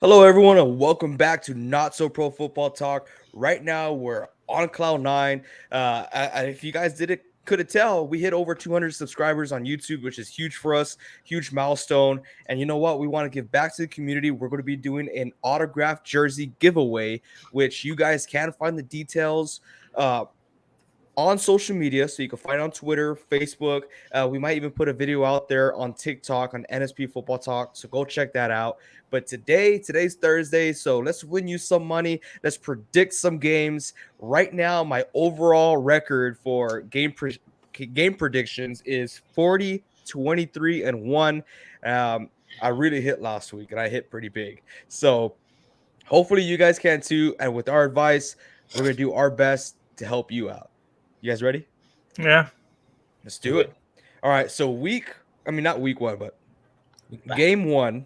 Hello, everyone, and welcome back to Not So Pro Football Talk. Right now, we're on cloud nine. If you guys couldn't tell, we hit over 200 subscribers on YouTube, which is huge for us, huge milestone. And you know what? We want to give back to the community. We're going to be doing an autographed jersey giveaway, which you guys can find the details. On social media, so you can find it on Twitter, Facebook. We might even put a video out there on TikTok on NSP Football Talk, so go check that out. But today's Thursday, so let's win you some money. Let's predict some games. Right now, my overall record for game predictions is 40, 23, and 1. I really hit last week, and I hit pretty big. So hopefully you guys can too. And with our advice, we're gonna do our best to help you out. You guys ready? Yeah. Let's Do do it. it. All right. So not week one, but game one,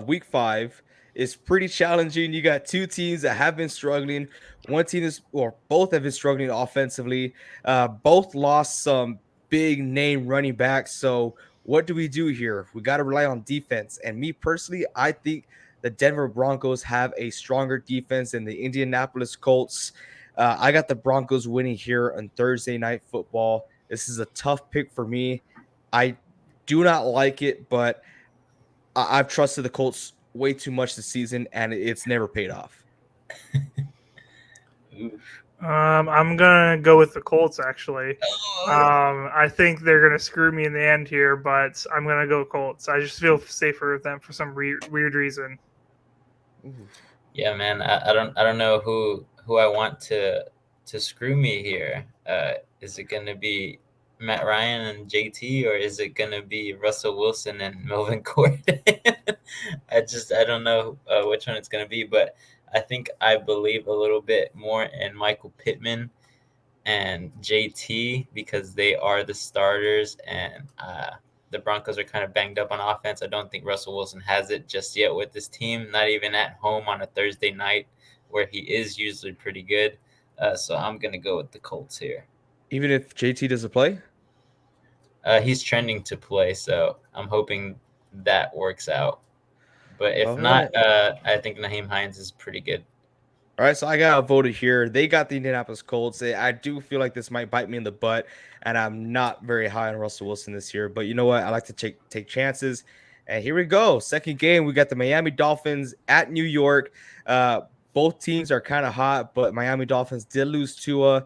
week five is pretty challenging. You got two teams that have been struggling. One team is, or both have been struggling offensively. Both lost some big name running backs. So what do we do here? We got to rely on defense. And me personally, I think the Denver Broncos have a stronger defense than the Indianapolis Colts. I got the Broncos winning here on Thursday Night Football. This is a tough pick for me. I do not like it, but I've trusted the Colts way too much this season, and it's never paid off. Oof. I'm gonna go with the Colts actually. Oh, I think they're gonna screw me in the end here, but I'm gonna go Colts. I just feel safer with them for some weird reason. yeah, man. I don't know who I want to screw me here. Is it gonna be Matt Ryan and JT, or is it gonna be Russell Wilson and Melvin Gordon? I don't know which one it's gonna be, but I think I believe a little bit more in Michael Pittman and JT because they are the starters, and the Broncos are kind of banged up on offense. I don't think Russell Wilson has it just yet with this team, not even at home on a Thursday night where he is usually pretty good. So I'm going to go with the Colts here. Even if JT doesn't play? He's trending to play, so I'm hoping that works out. But if All not, right. I think Naheem Hines is pretty good. All right, so I got voted here. They got the Indianapolis Colts. I do feel like this might bite me in the butt, and I'm not very high on Russell Wilson this year. But you know what? I like to take chances. And here we go. Second game, we got the Miami Dolphins at New York. Uh, both teams are kind of hot, but Miami Dolphins did lose Tua.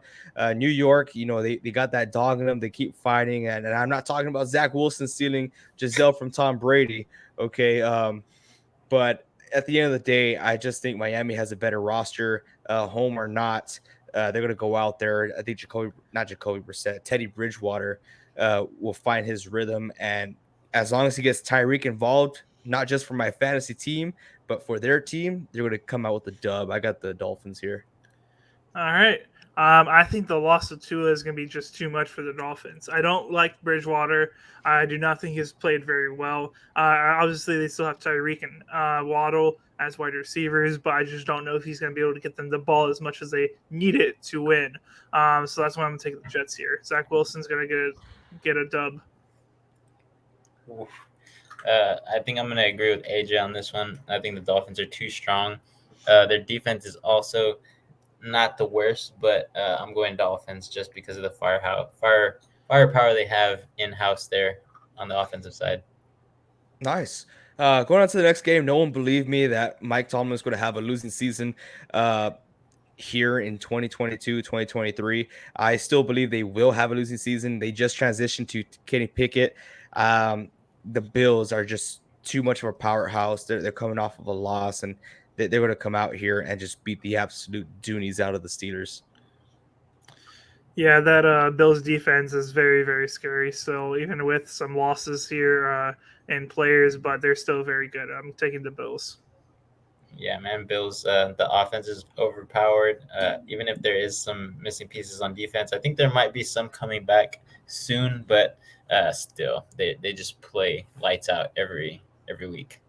New York, they got that dog in them. They keep fighting. And I'm not talking about Zach Wilson stealing Giselle from Tom Brady. Okay. But at the end of the day, I just think Miami has a better roster, home or not. They're going to go out there. I think not Jacoby Brissett, Teddy Bridgewater will find his rhythm. And as long as he gets Tyreek involved, not just for my fantasy team, but for their team, they're going to come out with a dub. I got the Dolphins here. All right. I think the loss of Tua is going to be just too much for the Dolphins. I don't like Bridgewater. I do not think he's played very well. Obviously, they still have Tyreek and Waddle as wide receivers, but I just don't know if he's going to be able to get them the ball as much as they need it to win. So that's why I'm going to take the Jets here. Zach Wilson's going to get a dub. Oof. I think I'm going to agree with AJ on this one. I think the Dolphins are too strong. Their defense is also not the worst, but I'm going Dolphins just because of the firepower they have in house there on the offensive side. Nice. Going on to the next game, no one believed me that Mike Tomlin is going to have a losing season. Here in 2022, 2023. I still believe they will have a losing season. They just transitioned to Kenny Pickett. The Bills are just too much of a powerhouse. They're coming off of a loss, and they're going to come out here and just beat the absolute Doonies out of the Steelers. Yeah, that Bills defense is very, very scary. So even with some losses here in players, but they're still very good. I'm taking the Bills. Yeah, man, Bills. The offense is overpowered. Even if there is some missing pieces on defense, I think there might be some coming back soon. But still, they just play lights out every week.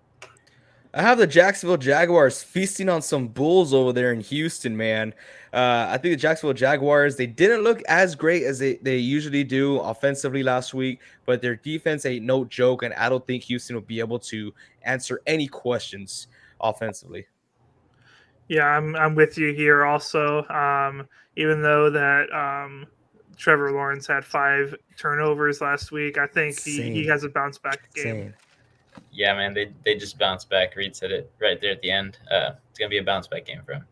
I have the Jacksonville Jaguars feasting on some bulls over there in Houston, man. I think the Jacksonville Jaguars, they didn't look as great as they usually do offensively last week, but their defense ain't no joke, and I don't think Houston will be able to answer any questions. offensively. Yeah, I'm with you here also. Even though that Trevor Lawrence had 5 turnovers last week, I think he has a bounce back game. Insane. Yeah, man, they just bounced back. Reed said it right there at the end. It's gonna be a bounce back game for him.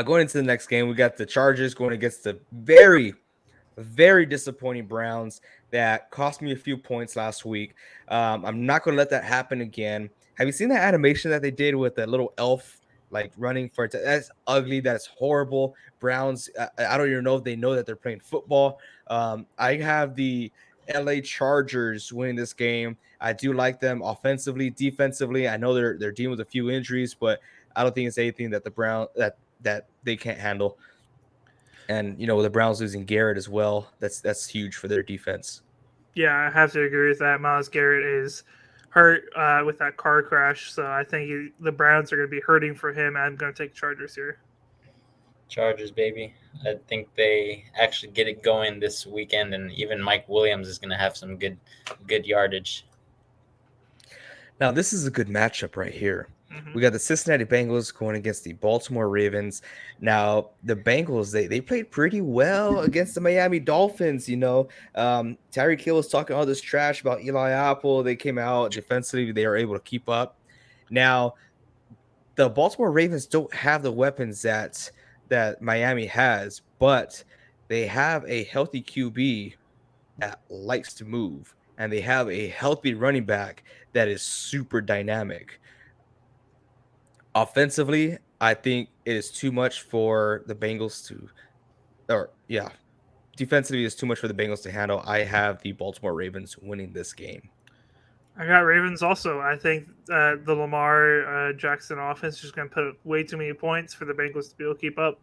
Going into the next game, we got the Chargers going against the very, very disappointing Browns that cost me a few points last week. I'm not going to let that happen again. Have you seen the animation that they did with the little elf like running for it? That's ugly. That's horrible. Browns, I don't even know if they know that they're playing football. I have the LA Chargers winning this game. I do like them offensively, defensively. I know they're dealing with a few injuries, but I don't think it's anything that that they can't handle. And the Browns losing Garrett as well, that's huge for their defense. Yeah, I have to agree with that. Myles Garrett is hurt with that car crash, so I think the Browns are going to be hurting for him. I'm going to take Chargers here. Chargers, baby. I think they actually get it going this weekend, and even Mike Williams is going to have some good yardage. Now, this is a good matchup right here. Mm-hmm. We got the Cincinnati Bengals going against the Baltimore Ravens. Now, the Bengals, they played pretty well against the Miami Dolphins. Tyreek Hill was talking all this trash about Eli Apple. They came out defensively. They were able to keep up. Now, the Baltimore Ravens don't have the weapons that Miami has, but they have a healthy QB that likes to move, and they have a healthy running back that is super dynamic. Offensively, I think it is too much for the Bengals defensively is too much for the Bengals to handle. I have the Baltimore Ravens winning this game. I got Ravens also. I think the Lamar Jackson offense is just going to put up way too many points for the Bengals to be able to keep up.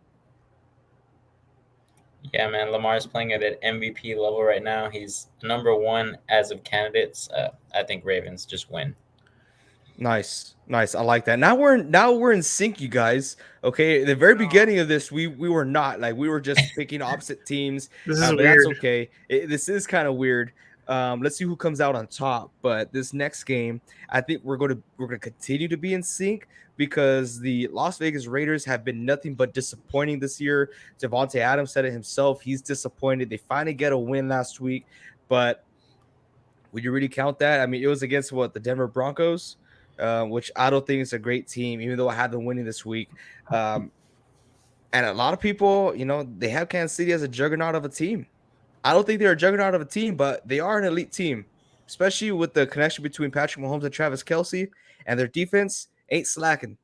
Yeah, man, Lamar's playing at an MVP level right now. He's number one as of candidates. I think Ravens just win. Nice. I like that. Now we're in sync, you guys. Okay, at the very beginning of this, we were not, like, we were just picking opposite teams. This is but weird. That's okay. This is kind of weird. Let's see who comes out on top. But this next game, I think we're gonna continue to be in sync because the Las Vegas Raiders have been nothing but disappointing this year. Devontae Adams said it himself. He's disappointed. They finally get a win last week, but would you really count that? I mean, it was against the Denver Broncos. Which I don't think is a great team, even though I had them winning this week. And a lot of people, they have Kansas City as a juggernaut of a team. I don't think they're a juggernaut of a team, but they are an elite team, especially with the connection between Patrick Mahomes and Travis Kelce, and their defense ain't slacking.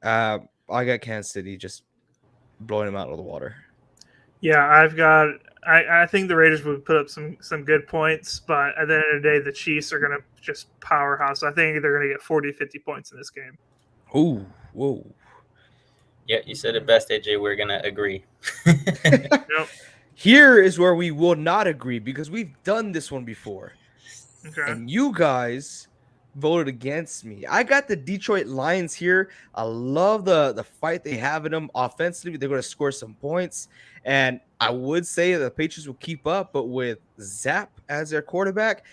I got Kansas City just blowing them out of the water. Yeah, I think the Raiders would put up some good points, but at the end of the day, the Chiefs are going to just powerhouse. I think they're going to get 40, 50 points in this game. Ooh, whoa. Yeah, you said it best, AJ. We're going to agree. Nope. Here is where we will not agree because we've done this one before. Okay. And you guys voted against me. I got the Detroit Lions here. I love the fight they have in them. Offensively, they're going to score some points. And I would say the Patriots will keep up, but with Zap as their quarterback,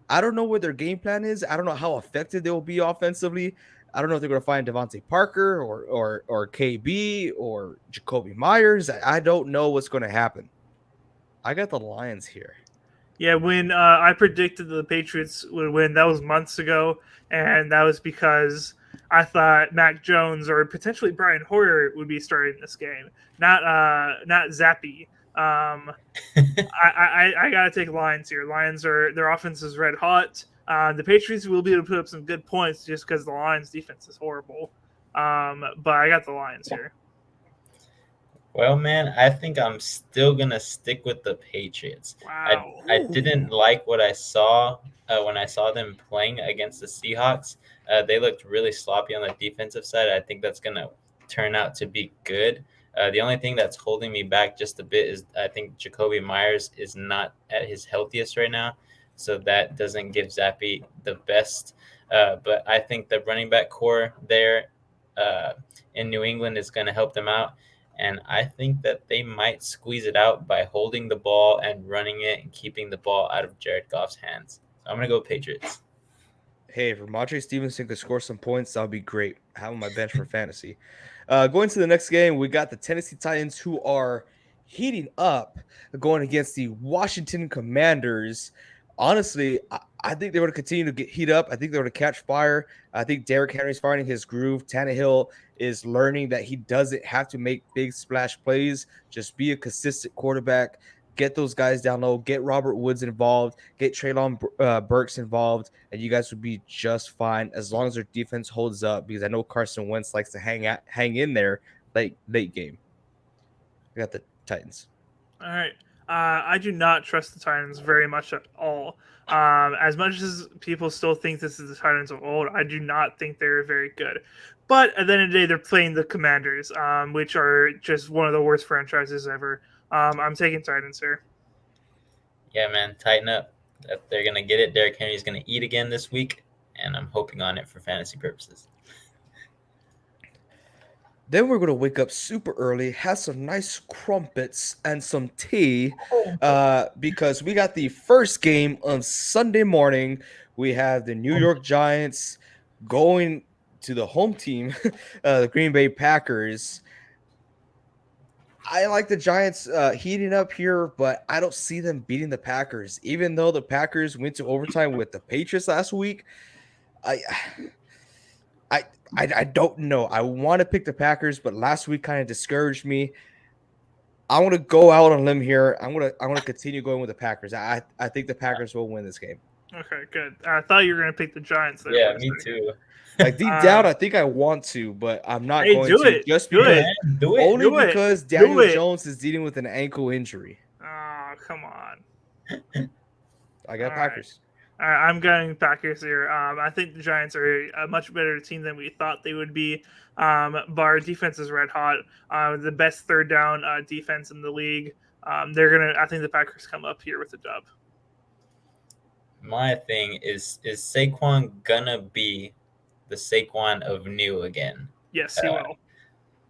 I don't know what their game plan is. I don't know how effective they will be offensively. I don't know if they're going to find Devontae Parker or KB or Jacoby Myers. I don't know what's going to happen. I got the Lions here. Yeah, when I predicted the Patriots would win, that was months ago, and that was because I thought Mac Jones or potentially Brian Hoyer would be starting this game, not Zappy. I gotta take Lions here. Their offense is red hot. The Patriots will be able to put up some good points just because the Lions defense is horrible. But I got the Lions here. Well, man, I think I'm still going to stick with the Patriots. Wow. I didn't like what I saw when I saw them playing against the Seahawks. They looked really sloppy on the defensive side. I think that's going to turn out to be good. The only thing that's holding me back just a bit is I think Jacoby Myers is not at his healthiest right now, so that doesn't give Zappy the best. But I think the running back core there in New England is going to help them out. And I think that they might squeeze it out by holding the ball and running it and keeping the ball out of Jared Goff's hands. So I'm going to go Patriots. Hey, if Ramondre Stevenson could score some points, that would be great. Have him on my bench for fantasy. Going to the next game, we got the Tennessee Titans, who are heating up, going against the Washington Commanders. Honestly, I think they're going to continue to heat up. I think they're going to catch fire. I think Derrick Henry's finding his groove. Tannehill is learning that he doesn't have to make big splash plays. Just be a consistent quarterback. Get those guys down low. Get Robert Woods involved. Get Traylon Burks involved, and you guys would be just fine as long as their defense holds up. Because I know Carson Wentz likes to hang in there late game. I got the Titans. All right. I do not trust the Titans very much at all. As much as people still think this is the Titans of old, I do not think they're very good. But at the end of the day, they're playing the Commanders, which are just one of the worst franchises ever. I'm taking Titans here. Yeah, man, tighten up. They're going to get it. Derrick Henry's going to eat again this week, and I'm hoping on it for fantasy purposes. Then we're going to wake up super early, have some nice crumpets and some tea, because we got the first game on Sunday morning. We have the New York Giants going to the home team, the Green Bay Packers. I like the Giants heating up here, but I don't see them beating the Packers. Even though the Packers went to overtime with the Patriots last week, I don't know. I want to pick the Packers, but last week kind of discouraged me. I want to go out on a limb here. I'm gonna continue going with the Packers. I think the Packers will win this game. Okay, good. I thought you were going to pick the Giants there. Yeah, me too. Like deep down, I think I want to, but I'm not going do to. it. Just Do because, it. only Do it. because Do Daniel it. Jones is dealing with an ankle injury. Oh, come on. I got All Packers. All right, I'm going Packers here. I think the Giants are a much better team than we thought they would be. But our defense is red hot. The best third down defense in the league. I think the Packers come up here with a dub. My thing is Saquon gonna be the Saquon of new again? Yes, he will.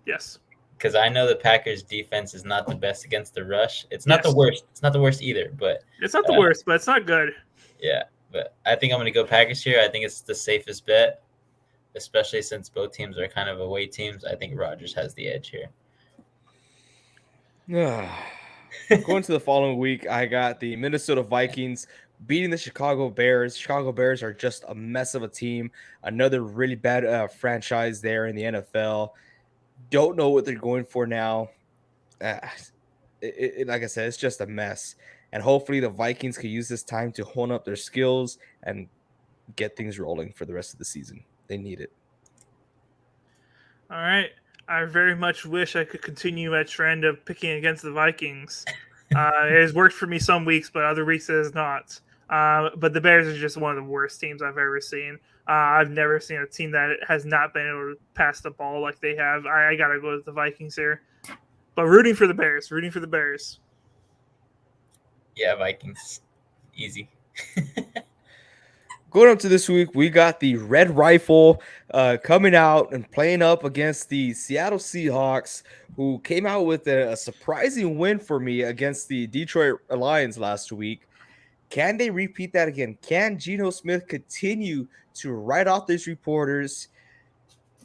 Yes. Because I know the Packers defense is not the best against the rush. It's not the worst. It's not the worst either, but it's not the worst, but it's not good. Yeah, but I think I'm going to go Packers here. I think it's the safest bet, especially since both teams are kind of away teams. I think Rodgers has the edge here. Going to the following week, I got the Minnesota Vikings beating the Chicago Bears. Chicago Bears are just a mess of a team. Another really bad franchise there in the NFL. Don't know what they're going for now. Like I said, it's just a mess. And hopefully the Vikings can use this time to hone up their skills and get things rolling for the rest of the season. They need it. All right. I very much wish I could continue a trend of picking against the Vikings. It has worked for me some weeks, but other weeks it has not. But the Bears are just one of the worst teams I've ever seen. I've never seen a team that has not been able to pass the ball like they have. I got to go with the Vikings here. But rooting for the Bears. Yeah, Vikings. Easy. Going up to this week, we got the Red Rifle coming out and playing up against the Seattle Seahawks, who came out with a surprising win for me against the Detroit Lions last week. Can they repeat that again? Can Geno Smith continue to write off these reporters?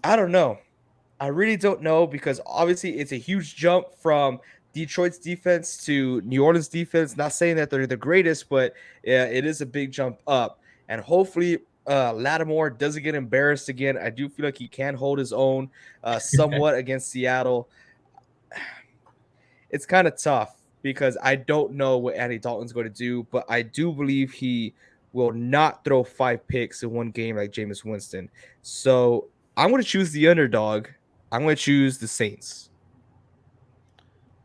I don't know. I really don't know, because obviously it's a huge jump from Detroit's defense to New Orleans defense. Not saying that they're the greatest, but it is a big jump up. And hopefully Lattimore doesn't get embarrassed again. I do feel like he can hold his own somewhat against Seattle. It's kind of tough because I don't know what Andy Dalton's going to do, but I do believe he will not throw 5 picks in one game like Jameis Winston. So I'm going to choose the underdog. I'm going to choose the Saints.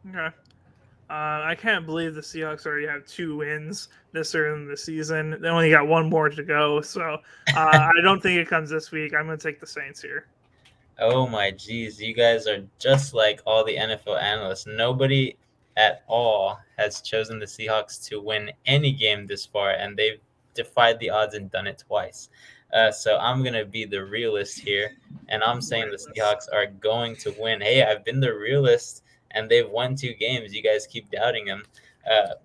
Okay. I can't believe the Seahawks already have 2 wins this early in the season. They only got 1 more to go, so I don't think it comes this week. I'm going to take the Saints here. Oh my geez, you guys are just like all the NFL analysts. Nobody at all has chosen the Seahawks to win any game this far, and they've defied the odds and done it twice. So I'm going to be the realist here, and I'm saying the Seahawks are going to win. Hey, I've been the realist, and they've won 2 games. You guys keep doubting them.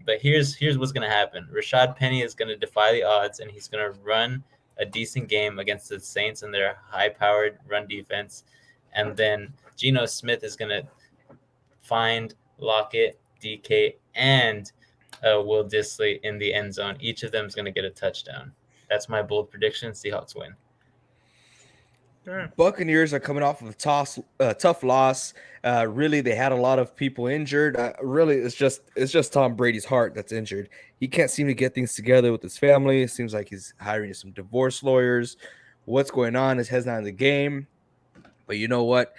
But here's what's going to happen. Rashad Penny is going to defy the odds, and he's going to run a decent game against the Saints and their high-powered run defense. And then Geno Smith is going to find Lockett, DK, and Will Dissly in the end zone. Each of them is going to get a touchdown. That's my bold prediction. Seahawks win. Sure. Buccaneers are coming off of a tough loss. Really, they had a lot of people injured. Really, it's just Tom Brady's heart that's injured. He can't seem to get things together with his family. It seems like he's hiring some divorce lawyers. What's going on? His head's not in the game. But you know what?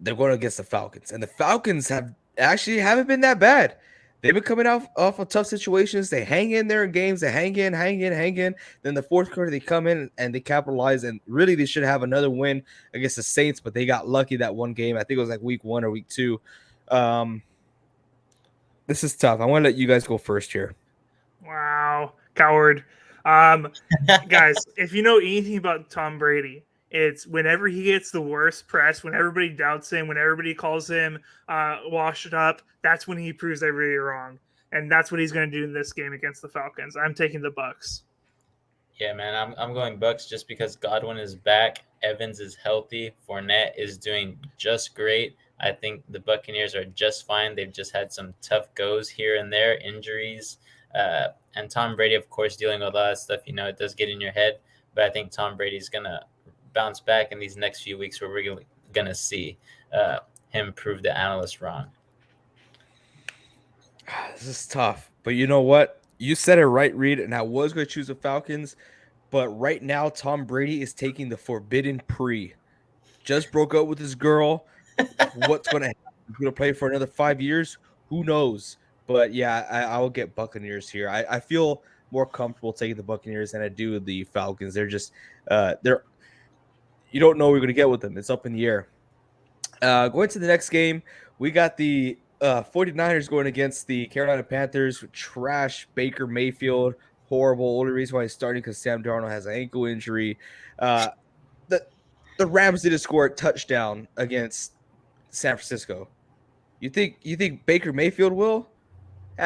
They're going against the Falcons, and the Falcons haven't been that bad. They've been coming off of tough situations. They hang in there in games. They hang in. Then the fourth quarter, they come in and they capitalize. And really, they should have another win against the Saints, but they got lucky that one game. I think it was like week 1 or week 2. This is tough. I want to let you guys go first here. Wow, coward. Guys, if you know anything about Tom Brady, it's whenever he gets the worst press, when everybody doubts him, when everybody calls him washed up, that's when he proves everybody wrong. And that's what he's going to do in this game against the Falcons. I'm taking the Bucs. Yeah, man, I'm going Bucs just because Godwin is back. Evans is healthy. Fournette is doing just great. I think the Buccaneers are just fine. They've just had some tough goes here and there, injuries. And Tom Brady, of course, dealing with a lot of stuff. It does get in your head. But I think Tom Brady's going to bounce back in these next few weeks where we're going to see him prove the analysts wrong. This is tough. But you know what? You said it right, Reed, and I was going to choose the Falcons. But right now, Tom Brady is taking the forbidden pre. Just broke up with his girl. What's going to happen? He's going to play for another 5 years? Who knows? But yeah, I will get Buccaneers here. I feel more comfortable taking the Buccaneers than I do the Falcons. They're just you don't know what you're going to get with them. It's up in the air. Going to the next game, we got the 49ers going against the Carolina Panthers. Trash Baker Mayfield. Horrible. Only reason why he's starting because Sam Darnold has an ankle injury. The Rams didn't score a touchdown against San Francisco. You think Baker Mayfield will?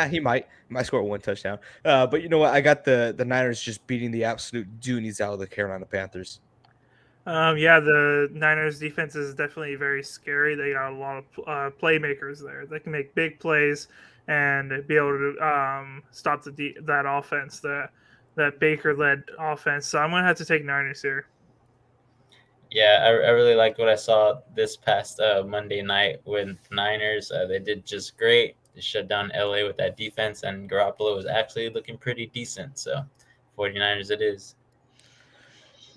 He might score 1 touchdown. But you know what? I got the Niners just beating the absolute doonies out of the Carolina Panthers. Yeah, the Niners defense is definitely very scary. They got a lot of playmakers there. They can make big plays and be able to stop that offense, that Baker-led offense. So I'm going to have to take Niners here. Yeah, I really liked what I saw this past Monday night with Niners. They did just great. They shut down LA with that defense, and Garoppolo was actually looking pretty decent. So 49ers it is.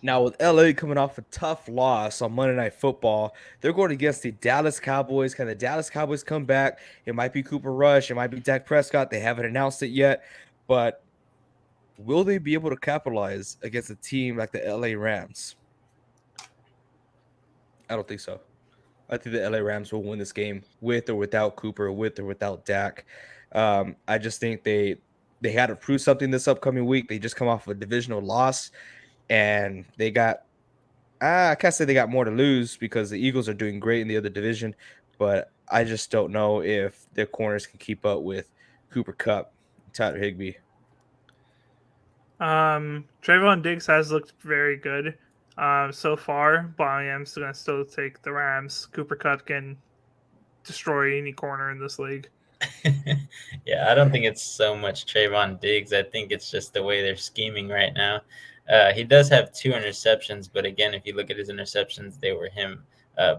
Now, with LA coming off a tough loss on Monday Night Football, they're going against the Dallas Cowboys. Can the Dallas Cowboys come back? It might be Cooper Rush. It might be Dak Prescott. They haven't announced it yet. But will they be able to capitalize against a team like the LA Rams? I don't think so. I think the LA Rams will win this game with or without Cooper, with or without Dak. I just think they had to prove something this upcoming week. They just come off a divisional loss. And they got, I can't say they got more to lose because the Eagles are doing great in the other division, but I just don't know if their corners can keep up with Cooper Kupp, Tyler Higbee. Trayvon Diggs has looked very good so far, but I am going to still take the Rams. Cooper Kupp can destroy any corner in this league. Yeah, I don't think it's so much Trayvon Diggs. I think it's just the way they're scheming right now. He does have 2 interceptions, but again, if you look at his interceptions, they were him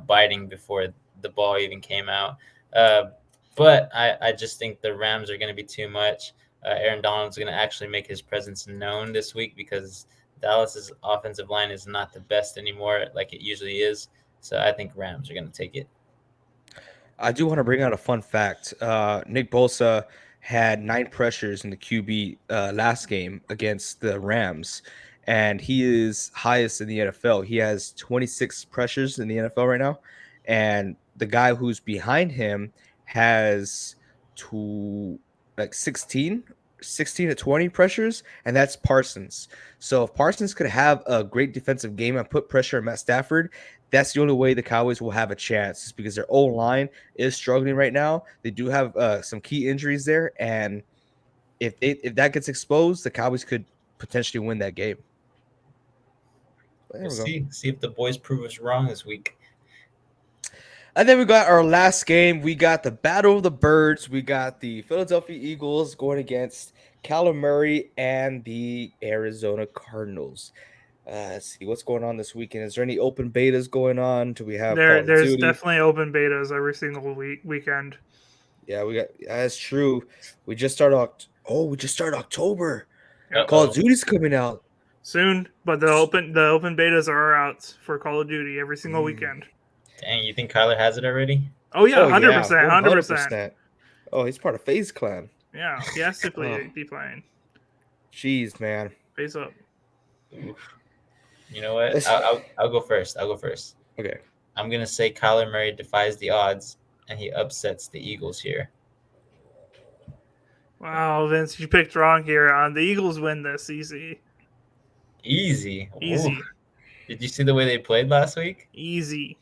biting before the ball even came out. But I just think the Rams are going to be too much. Aaron Donald's going to actually make his presence known this week because Dallas's offensive line is not the best anymore like it usually is. So I think Rams are going to take it. I do want to bring out a fun fact. Nick Bosa had 9 pressures in the QB last game against the Rams, and he is highest in the NFL. He has 26 pressures in the NFL right now, and the guy who's behind him has 16 to 20 pressures, and that's Parsons. So if Parsons could have a great defensive game and put pressure on Matt Stafford, that's the only way the Cowboys will have a chance, is because their O-line is struggling right now. They do have some key injuries there, and if that gets exposed, the Cowboys could potentially win that game. There We'll we go. see if the boys prove us wrong this week. And then we got our last game. We got the Battle of the Birds. We got the Philadelphia Eagles going against Kyler Murray and the Arizona Cardinals. Let's see what's going on this weekend. Is there any open betas going on? Do we have Call of There's Duty? definitely open betas every single weekend. Yeah, we got. That's true. We just started. We just started October. Yep. Call of Duty's coming out soon, but the open betas are out for Call of Duty every single weekend. Dang, you think Kyler has it already? Oh yeah, 100%, 100%. Oh, he's part of FaZe Clan. Yeah, he has to be playing. Jeez, man. Face up. You know what? I'll go first. Okay. I'm gonna say Kyler Murray defies the odds and he upsets the Eagles here. Wow, Vince, you picked wrong here. The Eagles win this easy. Easy. Easy. Ooh. Did you see the way they played last week? Easy.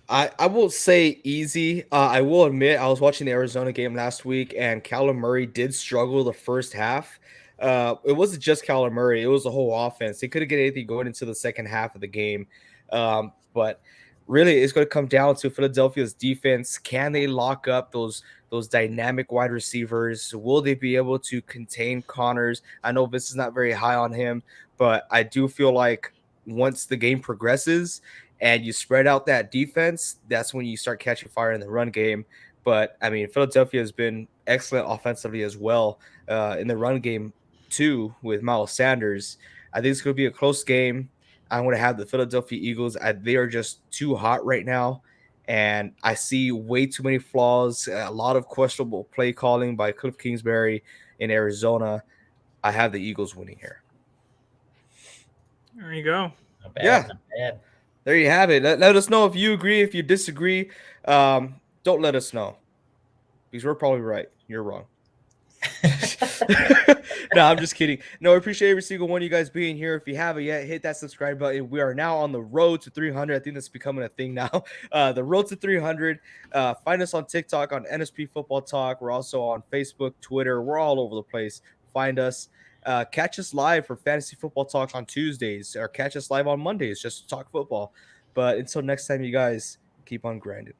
I will say easy. I will admit I was watching the Arizona game last week, and Kyler Murray did struggle the first half. It wasn't just Kyler Murray; it was the whole offense. They couldn't get anything going into the second half of the game. But really, it's going to come down to Philadelphia's defense. Can they lock up those dynamic wide receivers? Will they be able to contain Connors? I know Vince is not very high on him, but I do feel like once the game progresses and you spread out that defense, that's when you start catching fire in the run game. But, I mean, Philadelphia has been excellent offensively as well in the run game, too, with Miles Sanders. I think it's going to be a close game. I'm going to have the Philadelphia Eagles. They are just too hot right now, and I see way too many flaws, a lot of questionable play calling by Cliff Kingsbury in Arizona. I have the Eagles winning here. There you go. Not bad. There you have it. Let us know if you agree, if you disagree. Don't let us know because we're probably right. You're wrong. No, I'm just kidding. No, I appreciate every single one of you guys being here. If you haven't yet, hit that subscribe button. We are now on the road to 300. I think that's becoming a thing now. The road to 300. Find us on TikTok on NSP Football Talk. We're also on Facebook, Twitter. We're all over the place. Find us. Catch us live for Fantasy Football Talk on Tuesdays, or catch us live on Mondays just to talk football. But until next time, you guys keep on grinding.